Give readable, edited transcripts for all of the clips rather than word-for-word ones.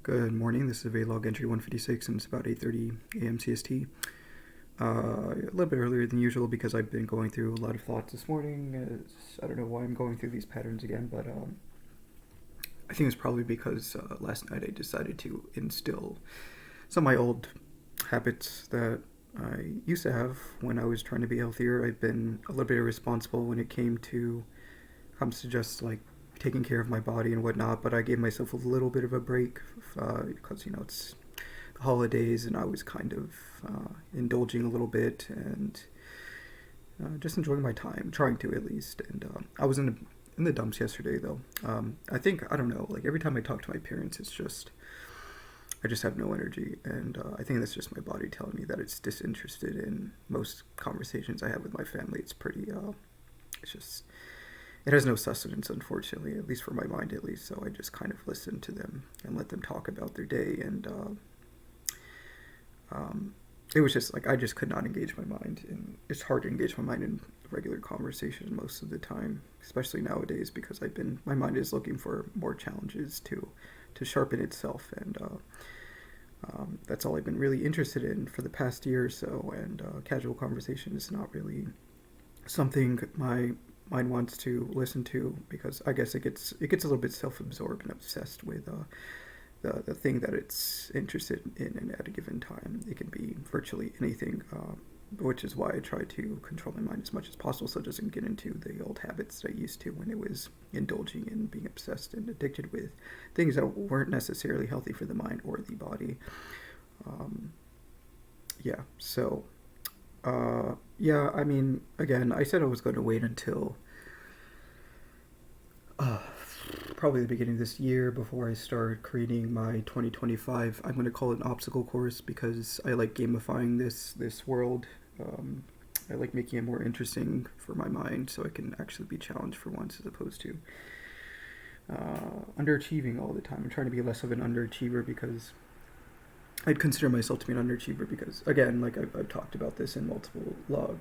Good morning. This is Veilog entry 156, and it's about 8:30 a.m. CST. A little bit earlier than usual because I've been going through a lot of thoughts this morning. I don't know why I'm going through these patterns again, but I think it's probably because last night I decided to instill some of my old habits that I used to have when I was trying to be healthier. I've been a little bit irresponsible when it comes to just like taking care of my body and whatnot, but I gave myself a little bit of a break because it's the holidays and I was kind of indulging a little bit and just enjoying my time, trying to at least. And I was in the dumps yesterday though. I don't know, like every time I talk to my parents, I just have no energy, and I think that's just my body telling me that it's disinterested in most conversations I have with my family. It's just it has no sustenance, unfortunately, at least for my mind, at least. So I just kind of listen to them and let them talk about their day. And it was just like I just could not engage my mind, and it's hard to engage my mind in regular conversation most of the time, especially nowadays, because my mind is looking for more challenges to sharpen itself, and that's all I've been really interested in for the past year or so. And casual conversation is not really something my mind wants to listen to, because I guess it gets a little bit self-absorbed and obsessed with the thing that it's interested in at a given time. It can be virtually anything, which is why I try to control my mind as much as possible so it doesn't get into the old habits that I used to when it was indulging in being obsessed and addicted with things that weren't necessarily healthy for the mind or the body. Yeah, so yeah, I mean, again, I said I was going to wait until uh, probably the beginning of this year before I start creating my 2025. I'm going to call it an obstacle course because I like gamifying this world. I like making it more interesting for my mind so I can actually be challenged for once as opposed to underachieving all the time. I'm trying to be less of an underachiever because I'd consider myself to be an underachiever because, again, like I've talked about this in multiple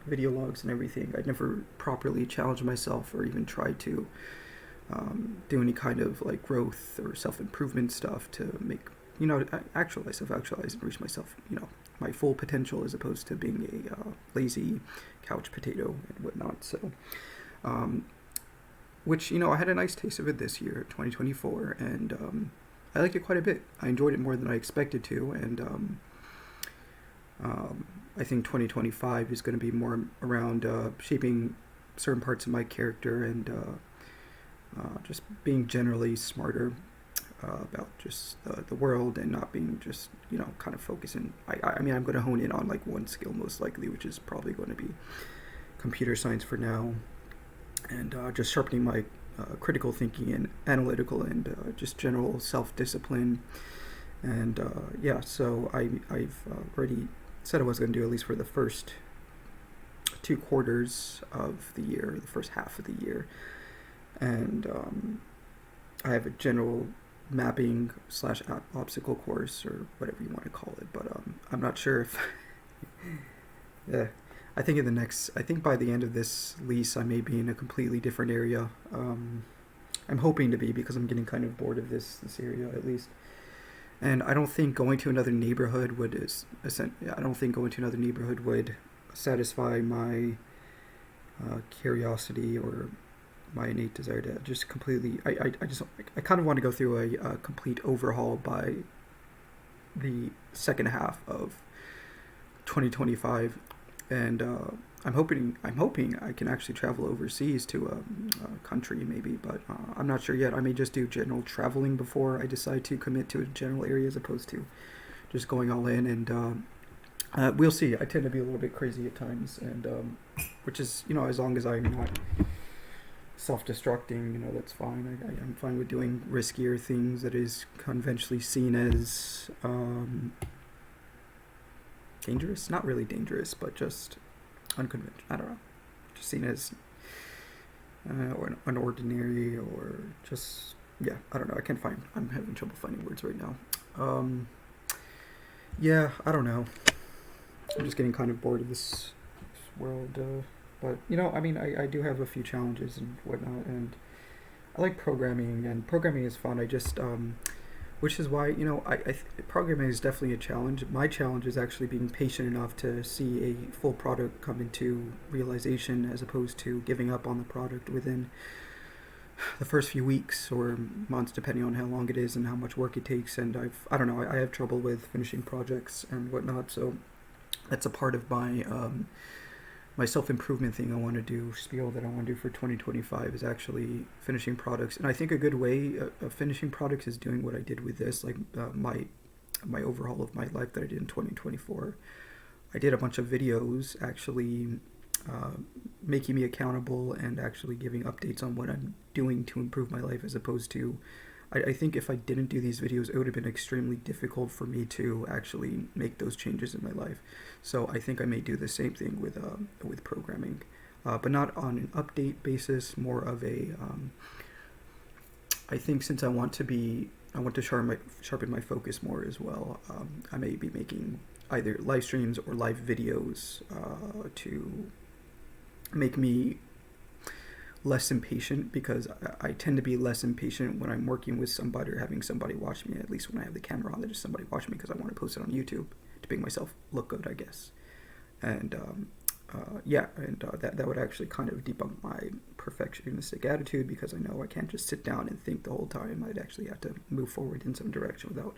video logs and everything, I'd never properly challenged myself or even tried to do any kind of like growth or self-improvement stuff to make, actualize, self-actualize and reach myself, my full potential as opposed to being a lazy couch potato and whatnot. So, which, I had a nice taste of it this year, 2024, and I liked it quite a bit. I enjoyed it more than I expected to, and I think 2025 is going to be more around shaping certain parts of my character and just being generally smarter about just the world and not being just, kind of focusing. I mean, I'm going to hone in on like one skill most likely, which is probably going to be computer science for now, and just sharpening my critical thinking and analytical and just general self-discipline. And yeah, so I've already said I was going to do at least for the first 2 quarters of the year, the first half of the year. And I have a general mapping / obstacle course or whatever you want to call it, but I'm not sure if yeah, I think by the end of this lease I may be in a completely different area. I'm hoping to be, because I'm getting kind of bored of this area at least. And I don't think going to another neighborhood would satisfy my curiosity or my innate desire to just completely. I kind of want to go through a complete overhaul by the second half of 2025, and I'm hoping I can actually travel overseas to a country maybe, but I'm not sure yet. I may just do general traveling before I decide to commit to a general area as opposed to just going all in, and we'll see. I tend to be a little bit crazy at times, and which is, as long as I'm not self-destructing, that's fine. I'm fine with doing riskier things that is conventionally seen as dangerous. Not really dangerous, but just unconventional. I don't know. Just seen as or unordinary, or just, yeah, I don't know. I'm having trouble finding words right now. Yeah, I don't know. I'm just getting kind of bored of this world. But, I mean, I do have a few challenges and whatnot, and I like programming, and programming is fun. I just which is why, programming is definitely a challenge. My challenge is actually being patient enough to see a full product come into realization, as opposed to giving up on the product within the first few weeks or months, depending on how long it is and how much work it takes. And I don't know, I have trouble with finishing projects and whatnot. So that's a part of my self-improvement thing I want to do, spiel that I want to do for 2025, is actually finishing products. And I think a good way of finishing products is doing what I did with this, like my overhaul of my life that I did in 2024. I did a bunch of videos actually making me accountable and actually giving updates on what I'm doing to improve my life, as opposed to, I think if I didn't do these videos, it would have been extremely difficult for me to actually make those changes in my life. So I think I may do the same thing with programming, but not on an update basis. More of a, I think since I want to sharpen my focus more as well. I may be making either live streams or live videos to make me less impatient, because I tend to be less impatient when I'm working with somebody or having somebody watch me. At least when I have the camera on, that just somebody watch me, because I want to post it on YouTube to make myself look good, I guess. And that would actually kind of debunk my perfectionistic attitude, because I know I can't just sit down and think the whole time. I'd actually have to move forward in some direction without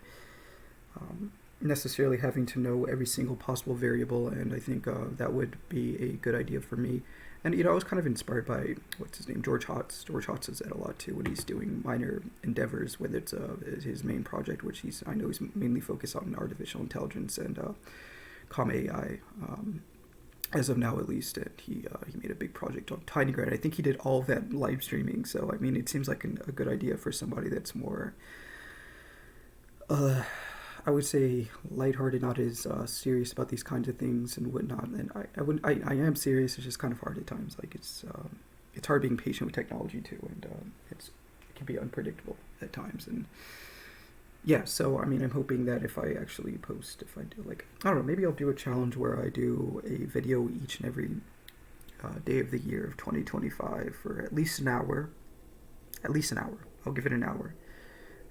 necessarily having to know every single possible variable. And I think that would be a good idea for me. And, I was kind of inspired by, what's his name, George Hotz. George Hotz does that a lot, too, when he's doing minor endeavors, whether it's his main project, which I know he's mainly focused on artificial intelligence and Comm AI, as of now at least. And he made a big project on TinyGrad. I think he did all of that live streaming. So, I mean, it seems like a good idea for somebody that's more, I would say, lighthearted, not as serious about these kinds of things and whatnot. And I am serious. It's just kind of hard at times. Like it's hard being patient with technology too, and it can be unpredictable at times. And yeah, so I mean, I'm hoping that if I actually post, if I do, like, I don't know, maybe I'll do a challenge where I do a video each and every day of the year of 2025 for at least an hour. At least an hour. I'll give it an hour.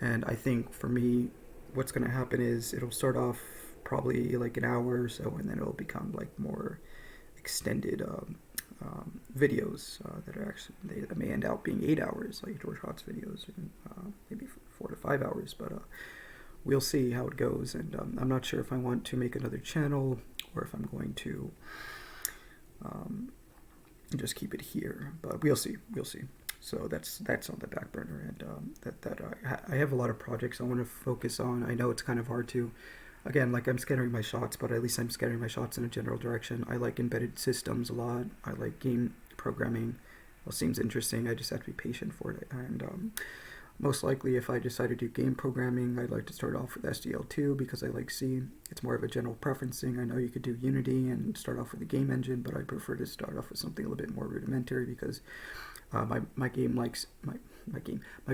And I think for me, what's going to happen is it'll start off probably like an hour or so, and then it'll become like more extended videos that are actually, that may end out being 8 hours, like George Hotz videos, and maybe 4 to 5 hours. But we'll see how it goes. And I'm not sure if I want to make another channel or if I'm going to just keep it here. But we'll see. So that's on the back burner, and I have a lot of projects I want to focus on. I know it's kind of hard to, again, like I'm scattering my shots, but at least I'm scattering my shots in a general direction. I like embedded systems a lot. I like game programming. Well, it seems interesting. I just have to be patient for it. And most likely, if I decide to do game programming, I'd like to start off with SDL2, because I like C. It's more of a general preference thing. I know you could do Unity and start off with a game engine, but I prefer to start off with something a little bit more rudimentary, because my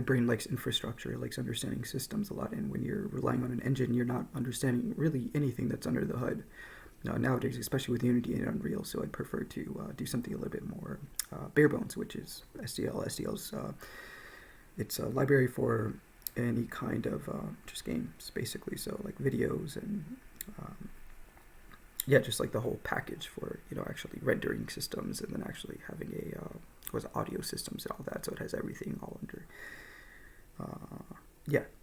brain likes infrastructure. It likes understanding systems a lot. And when you're relying on an engine, you're not understanding really anything that's under the hood nowadays, especially with Unity and Unreal. So I'd prefer to do something a little bit more bare bones, which is SDL. SDL's it's a library for any kind of just games, basically. So like videos and just like the whole package for actually rendering systems, and then actually having audio systems and all that. So it has everything all under.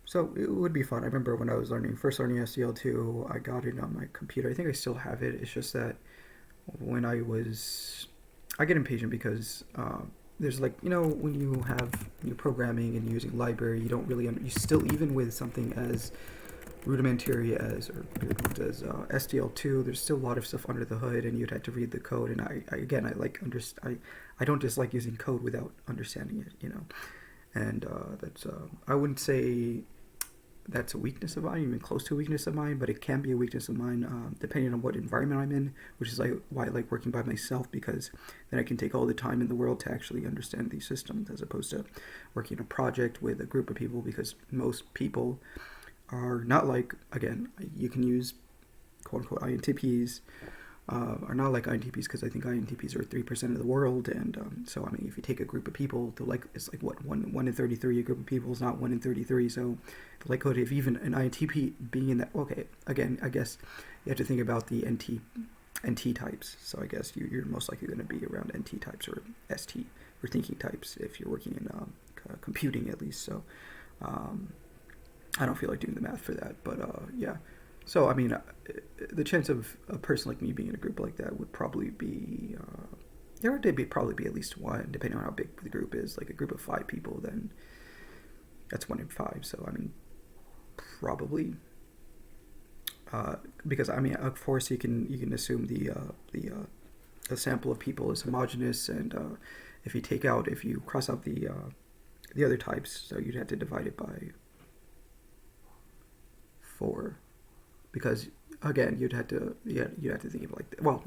So it would be fun. I remember when I was first learning SDL2, I got it on my computer. I think I still have it. It's just that when I get impatient, because there's when you're programming and using library, you don't really you still, even with something as rudimentary as SDL2, there's still a lot of stuff under the hood, and you'd have to read the code. And I don't dislike using code without understanding it, and that's I wouldn't say that's a weakness of mine, even close to a weakness of mine, but it can be a weakness of mine depending on what environment I'm in, which is why I like working by myself, because then I can take all the time in the world to actually understand these systems, as opposed to working a project with a group of people, because most people are not like, again, you can use quote-unquote INTPs, are not like INTPs, because I think INTPs are 3% of the world, and so I mean, if you take a group of people, it's like what, one in 33. A group of people is not 1 in 33, so the likelihood of even an INTP being in that, okay, again, I guess you have to think about the NT types. So I guess you're most likely going to be around NT types or ST or thinking types if you're working in computing, at least. So I don't feel like doing the math for that, but yeah. So I mean, the chance of a person like me being in a group like that would probably be there would probably be at least one, depending on how big the group is. Like a group of 5 people, then that's 1 in 5. So I mean, probably. Because I mean, of course, you can assume the sample of people is homogeneous, and if you cross out the other types, so you'd have to divide it by 4, because again, you'd have to think of like, well,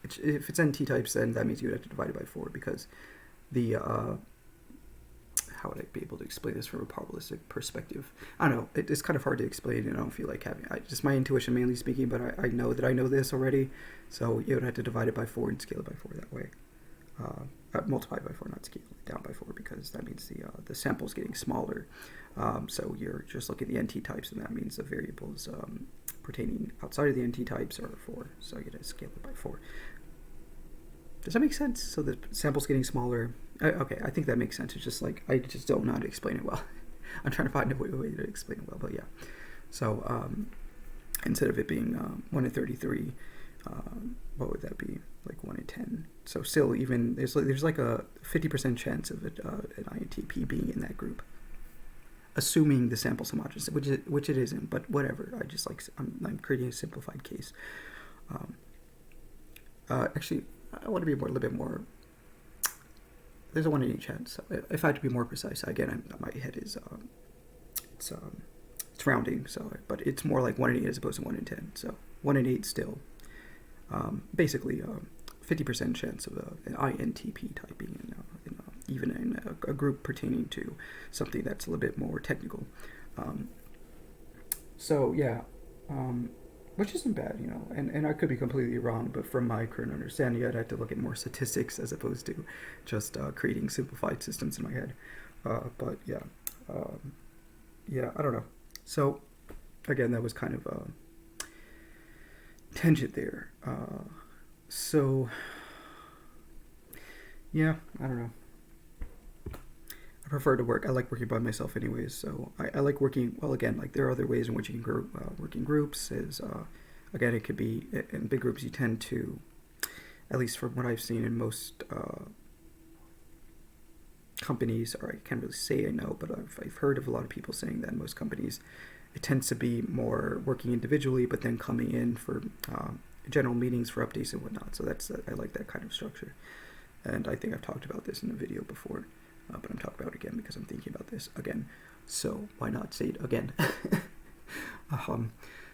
if it's NT types, then that means you'd have to divide it by 4, because the how would I be able to explain this from a probabilistic perspective? I don't know. It's kind of hard to explain, and I don't feel like just my intuition mainly speaking, but I know that I know this already. So you would have to divide it by 4 and scale it by 4 that way. Multiply by 4, not scale it down by 4, because that means the sample's getting smaller. So you're just looking at the NT types, and that means the variables pertaining outside of the NT types are 4. So you have to scale it by 4. Does that make sense? So the sample's getting smaller. Okay, I think that makes sense. It's just like, I just don't know how to explain it well. I'm trying to find a way to explain it well, but yeah. So instead of it being 1 in 33, what would that be? Like 1 in 10. So still, even there's like a 50% chance of an INTP being in that group, assuming the sample's homogeneous, which it isn't. But whatever. I'm creating a simplified case. Actually, I want to be a little bit more. There's a 1 in 8 chance. If I had to be more precise, again, my head is it's rounding. So, but it's more like 1 in 8 as opposed to 1 in 10. So 1 in 8 still. Basically, 50% chance of an INTP type being even in a group pertaining to something that's a little bit more technical. So yeah. Which isn't bad, and I could be completely wrong, but from my current understanding, I'd have to look at more statistics as opposed to just creating simplified systems in my head. But yeah, I don't know. So again, that was kind of a tangent there. So yeah, I don't know. I prefer to work. I like working by myself anyways, so I like working, well, again, like there are other ways in which you can work in groups. Again, it could be, in big groups you tend to, at least from what I've seen in most companies, or I can't really say I know, but I've heard of a lot of people saying that in most companies, it tends to be more working individually, but then coming in for general meetings for updates and whatnot. So I like that kind of structure. And I think I've talked about this in a video before. But I'm talking about it again because I'm thinking about this again. So why not say it again?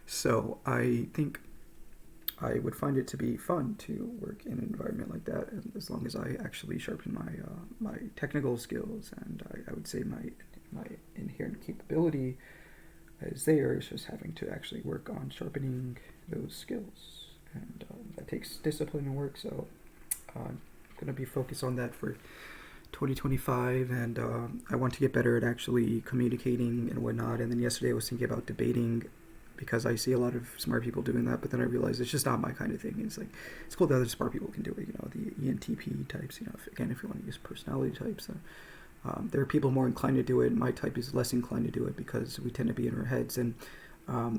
So I think I would find it to be fun to work in an environment like that, and as long as I actually sharpen my technical skills, and I would say my inherent capability is there. It's just having to actually work on sharpening those skills, and that takes discipline and work. So I'm going to be focused on that for 2025, and I want to get better at actually communicating and whatnot. And then yesterday I was thinking about debating, because I see a lot of smart people doing that, but then I realized it's just not my kind of thing. It's like, it's cool that other smart people can do it, the ENTP types, if you want to use personality types. There are people more inclined to do it. My type is less inclined to do it because we tend to be in our heads, and our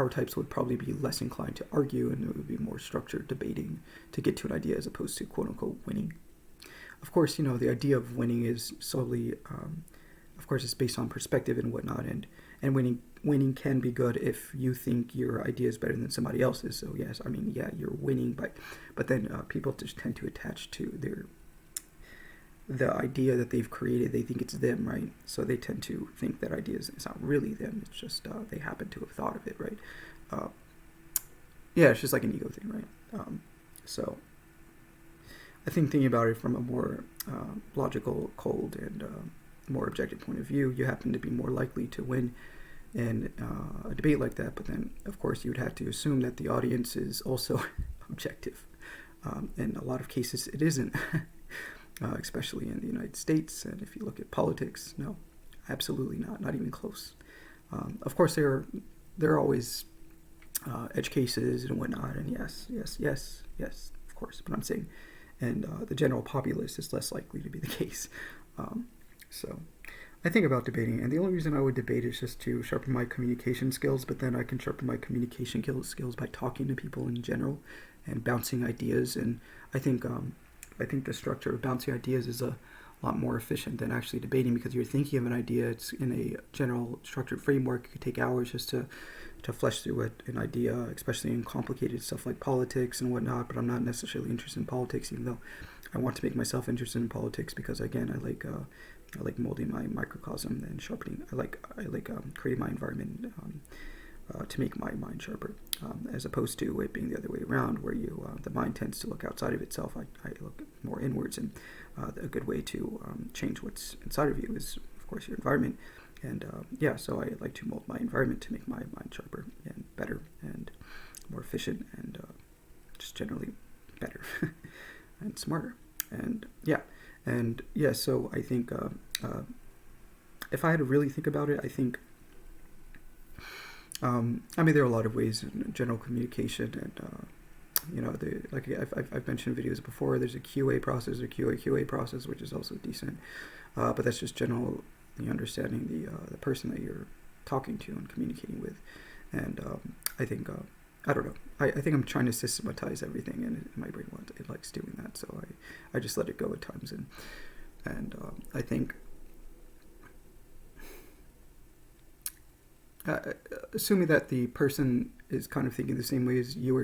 types would probably be less inclined to argue, and it would be more structured debating to get to an idea as opposed to quote-unquote winning. Of course, the idea of winning is solely, of course, it's based on perspective and whatnot, and winning can be good if you think your idea is better than somebody else's. So yes, I mean, yeah, you're winning, but then people just tend to attach to the idea that they've created. They think it's them, right? So they tend to think that idea it's not really them. It's just they happen to have thought of it, right? Yeah, it's just like an ego thing, right? So I think thinking about it from a more logical, cold, and more objective point of view, you happen to be more likely to win in a debate like that, but then of course you would have to assume that the audience is also objective. In a lot of cases it isn't, especially in the United States, and if you look at politics, no, absolutely not even close. Of course there are always edge cases and whatnot, and yes, of course, but I'm saying, and the general populace is less likely to be the case. So I think about debating, and the only reason I would debate is just to sharpen my communication skills, but then I can sharpen my communication skills by talking to people in general and bouncing ideas. And I think the structure of bouncing ideas is a lot more efficient than actually debating, because you're thinking of an idea, it's in a general structured framework. It could take hours just to flesh through an idea, especially in complicated stuff like politics and whatnot, but I'm not necessarily interested in politics, even though I want to make myself interested in politics, because again, I like molding my microcosm and sharpening. I like creating my environment to make my mind sharper, as opposed to it being the other way around, where the mind tends to look outside of itself. I look more inwards, and a good way to change what's inside of you is, of course, your environment. And so I like to mold my environment to make my mind sharper and better and more efficient, and just generally better and smarter. And so I think if I had to really think about it, I think there are a lot of ways in general communication, and like I've mentioned in videos before, there's a QA process or QA process, which is also decent, but that's just general understanding the person that you're talking to and communicating with. And I think I don't know. I think I'm trying to systematize everything, and my brain it likes doing that, so I just let it go at times, and I think assuming that the person is kind of thinking the same way as you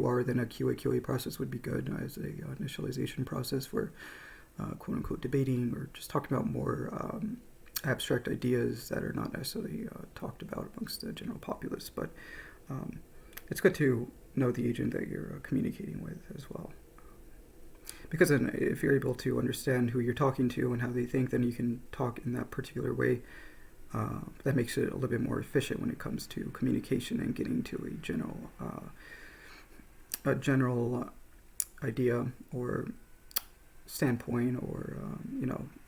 are, then a QA process would be good as a initialization process for quote unquote debating, or just talking about more abstract ideas that are not necessarily talked about amongst the general populace. But it's good to know the agent that you're communicating with as well, because then if you're able to understand who you're talking to and how they think, then you can talk in that particular way. That makes it a little bit more efficient when it comes to communication and getting to a general idea or standpoint, or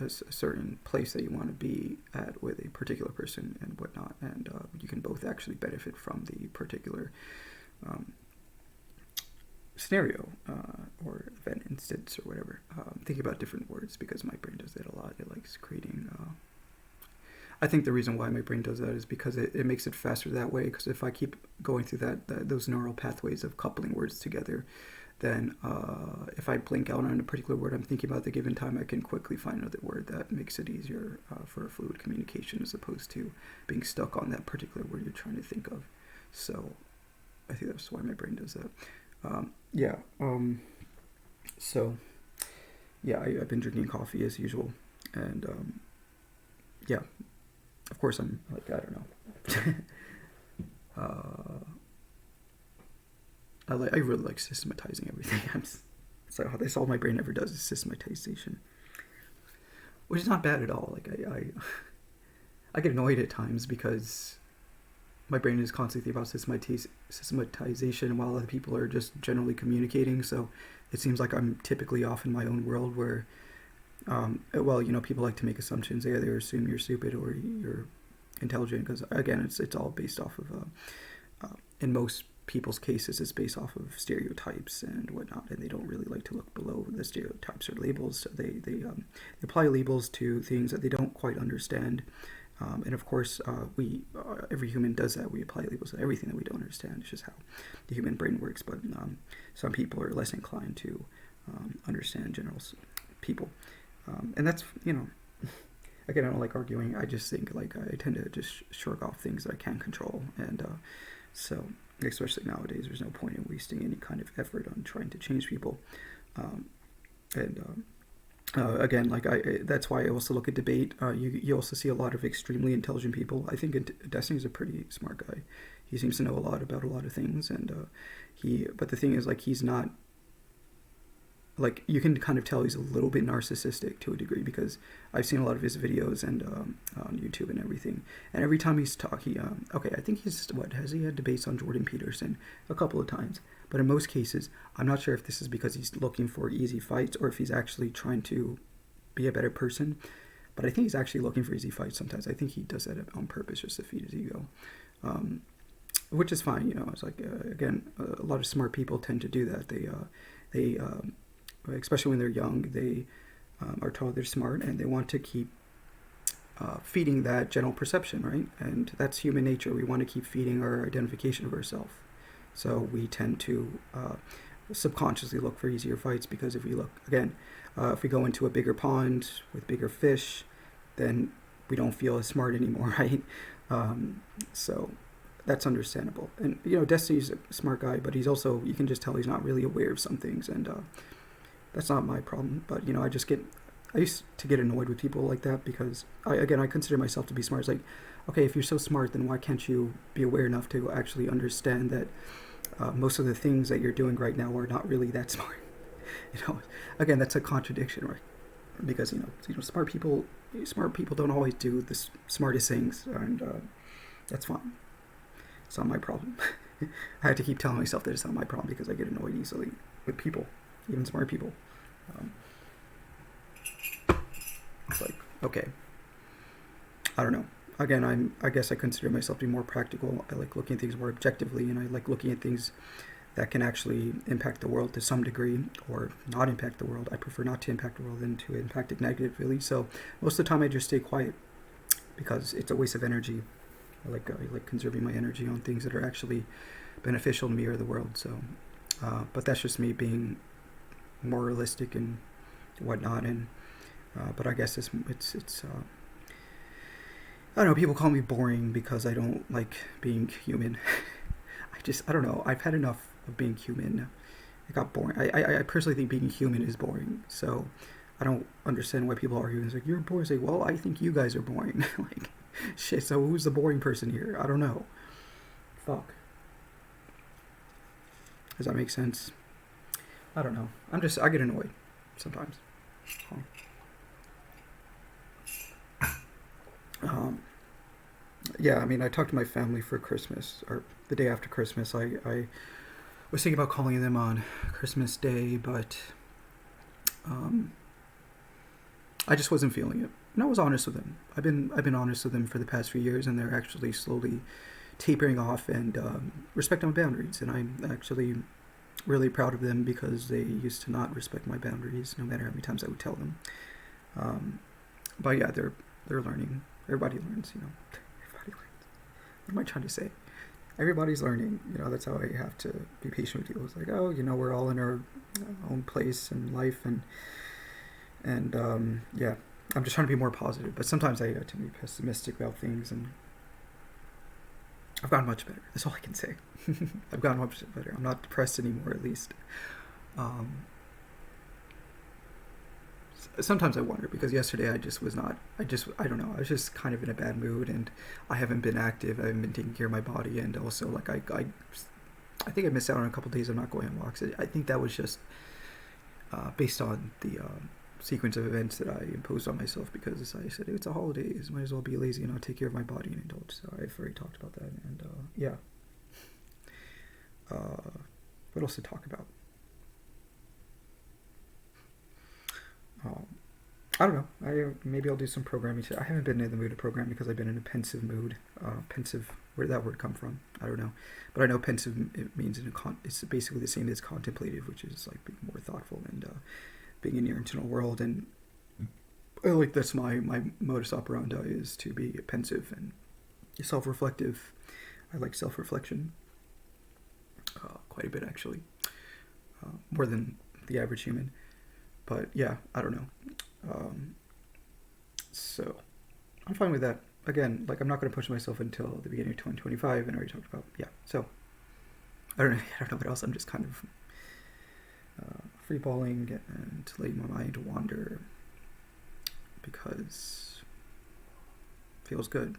a certain place that you want to be at with a particular person and whatnot, and you can both actually benefit from the particular scenario or event, instance, or whatever. Thinking about different words, because my brain does that a lot. It likes creating I think the reason why my brain does that is because it makes it faster that way, because if I keep going through those neural pathways of coupling words together, then if I blink out on a particular word I'm thinking about at the given time, I can quickly find another word that makes it easier for fluid communication, as opposed to being stuck on that particular word you're trying to think of. So I think that's why my brain does that. I've been drinking coffee as usual, and of course I'm like, I don't know. I really like systematizing everything. So that's all my brain ever does, is systematization, which is not bad at all. Like I get annoyed at times because my brain is constantly thinking about systematization while other people are just generally communicating. So it seems like I'm typically off in my own world, where people like to make assumptions. They either assume you're stupid or you're intelligent, because again, it's all based off of in most people's cases, it's based off of stereotypes and whatnot, and they don't really like to look below the stereotypes or labels. So they apply labels to things that they don't quite understand, and of course every human does that. We apply labels to everything that we don't understand. It's just how the human brain works. But some people are less inclined to understand general people, and that's again, I don't like arguing. I just think I tend to just shrug off things that I can't control, and so especially nowadays, there's no point in wasting any kind of effort on trying to change people. Again, that's why I also look at debate. You also see a lot of extremely intelligent people. I think Destiny's a pretty smart guy. He seems to know a lot about a lot of things, and but the thing is, he's not like, you can kind of tell he's a little bit narcissistic to a degree, because I've seen a lot of his videos and on YouTube and everything. And every time he's talking, okay, I think has he had debates on Jordan Peterson a couple of times. But in most cases, I'm not sure if this is because he's looking for easy fights or if he's actually trying to be a better person. But I think he's actually looking for easy fights sometimes. I think he does that on purpose just to feed his ego. Which is fine, It's like, again, a lot of smart people tend to do that. They especially when they're young, they are told they're smart, and they want to keep feeding that general perception, right? And that's human nature. We want to keep feeding our identification of ourselves. So we tend to subconsciously look for easier fights, because if we look, again, if we go into a bigger pond with bigger fish, then we don't feel as smart anymore, right? So that's understandable. And, Destiny's a smart guy, but he's also, you can just tell he's not really aware of some things, and that's not my problem. But, I used to get annoyed with people like that, because, I consider myself to be smart. It's like, okay, if you're so smart, then why can't you be aware enough to actually understand that most of the things that you're doing right now are not really that smart? Again, that's a contradiction, right? Because, smart people don't always do the smartest things, and that's fine. It's not my problem. I had to keep telling myself that it's not my problem, because I get annoyed easily with people, even smart people. It's like, okay, I don't know. Again, I guess I consider myself to be more practical. I like looking at things more objectively, and I like looking at things that can actually impact the world to some degree, or not impact the world. I prefer not to impact the world than to impact it negatively. So most of the time I just stay quiet, because it's a waste of energy. I like conserving my energy on things that are actually beneficial to me or the world. So, but that's just me being more realistic and whatnot. And but I guess it's I don't know. People call me boring because I don't like being human. I don't know. I've had enough of being human. It got boring. I personally think being human is boring. So I don't understand why people argue. It's like, you're boring. It's like, well, I think you guys are boring. Like, shit, so who's the boring person here? I don't know. Fuck. Does that make sense? I don't know. I get annoyed sometimes. Yeah, I talked to my family for Christmas, or the day after Christmas. I was thinking about calling them on Christmas Day, but I just wasn't feeling it. And I was honest with them. I've been honest with them for the past few years, and they're actually slowly tapering off and respecting my boundaries. And I'm actually really proud of them, because they used to not respect my boundaries, no matter how many times I would tell them. But yeah, they're learning. Everybody learns, Everybody learns. What am I trying to say? Everybody's learning. That's how I have to be patient with people. It's like, oh, we're all in our own place in life, and yeah, I'm just trying to be more positive. But sometimes I tend to be pessimistic about things, and I've gotten much better. That's all I can say. I've gotten much better. I'm not depressed anymore, at least. Sometimes I wonder, because yesterday I don't know, I was just kind of in a bad mood, and I haven't been active. I haven't been taking care of my body, and also, like, I think I missed out on a couple of days of not going on walks. I think that was just based on the sequence of events that I imposed on myself, because I said, it's a holidays, might as well be lazy and not take care of my body and indulge. So I've already talked about that, and yeah. What else to talk about? I don't know. Maybe I'll do some programming today. I haven't been in the mood to program, because I've been in a pensive mood. Pensive, where did that word come from? I don't know. But I know pensive, it means it's basically the same as contemplative, which is like being more thoughtful and being in your internal world. And that's my modus operandi, is to be pensive and self-reflective. I like self-reflection quite a bit, actually, more than the average human. But yeah, I don't know. So I'm fine with that. Again, like, I'm not going to push myself until the beginning of 2025, and I already talked about, yeah. So I don't know what else. I'm just kind of free-balling and letting my mind wander, because it feels good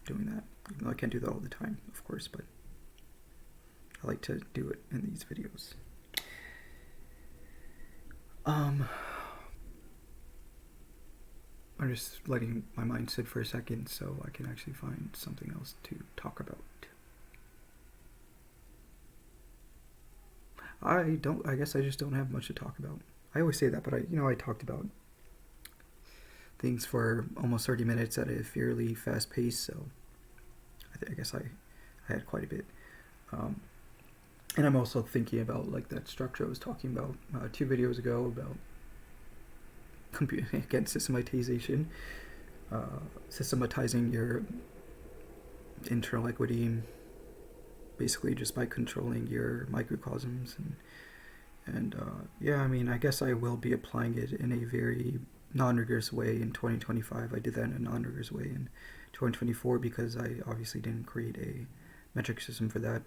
doing that. Even though I can't do that all the time, of course, but I like to do it in these videos. Um, I'm just letting my mind sit for a second so I can actually find something else to talk about. I guess I just don't have much to talk about. I always say that, but I talked about things for almost 30 minutes at a fairly fast pace, so I guess I had quite a bit. Um, and I'm also thinking about like that structure I was talking about 2 videos ago about again, systematization, systematizing your internal equity, basically just by controlling your microcosms and yeah, I mean, I guess I will be applying it in a very non-rigorous way in 2025. I did that in a non-rigorous way in 2024 because I obviously didn't create a metric system for that,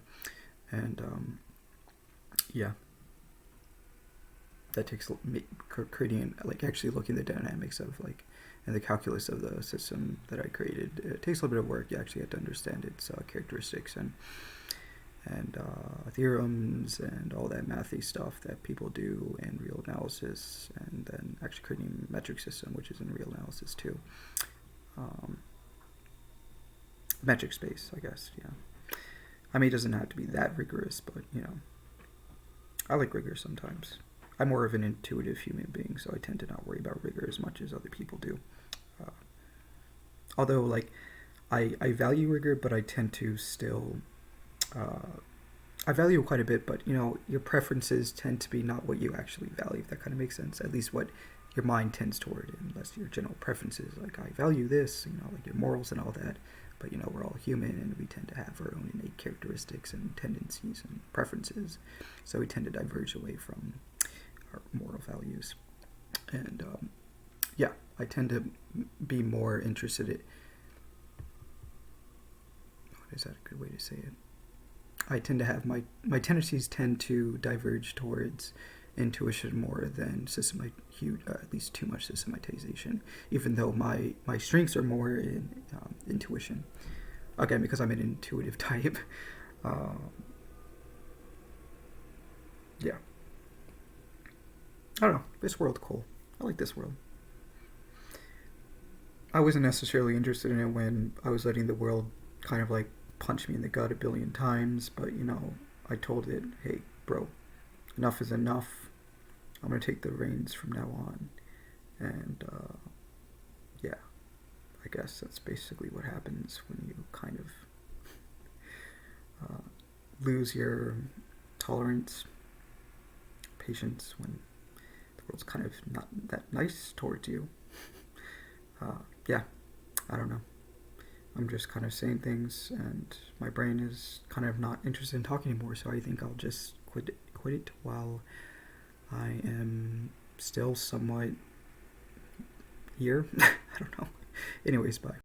and yeah, that takes creating, like, actually looking at the dynamics of, like, and the calculus of the system that I created. It takes a little bit of work. You actually have to understand its characteristics and theorems and all that mathy stuff that people do in real analysis, and then actually creating a metric system, which is in real analysis too. Metric space, I guess, yeah. I mean, it doesn't have to be that rigorous, but, I like rigor sometimes. I'm more of an intuitive human being, so I tend to not worry about rigor as much as other people do. Although, like, I value rigor, but I tend to still... I value it quite a bit, but, your preferences tend to be not what you actually value, if that kind of makes sense. At least what your mind tends toward, unless your general preferences, like, I value this, like your morals and all that. But, we're all human, and we tend to have our own innate characteristics and tendencies and preferences. So we tend to diverge away from our moral values. And, yeah, I tend to be more interested in... What is that a good way to say it? I tend to have my tendencies tend to diverge towards intuition more than at least too much systematization, even though my strengths are more in intuition. Again, because I'm an intuitive type. Yeah. I don't know. This world cool. I like this world. I wasn't necessarily interested in it when I was letting the world kind of like punch me in the gut a billion times, but I told it, hey, bro, enough is enough. I'm gonna take the reins from now on, and yeah, I guess that's basically what happens when you kind of lose your tolerance, patience, when the world's kind of not that nice towards you. Yeah, I don't know. I'm just kind of saying things, and my brain is kind of not interested in talking anymore, so I think I'll just quit it while I am still somewhat here. I don't know. Anyways, bye.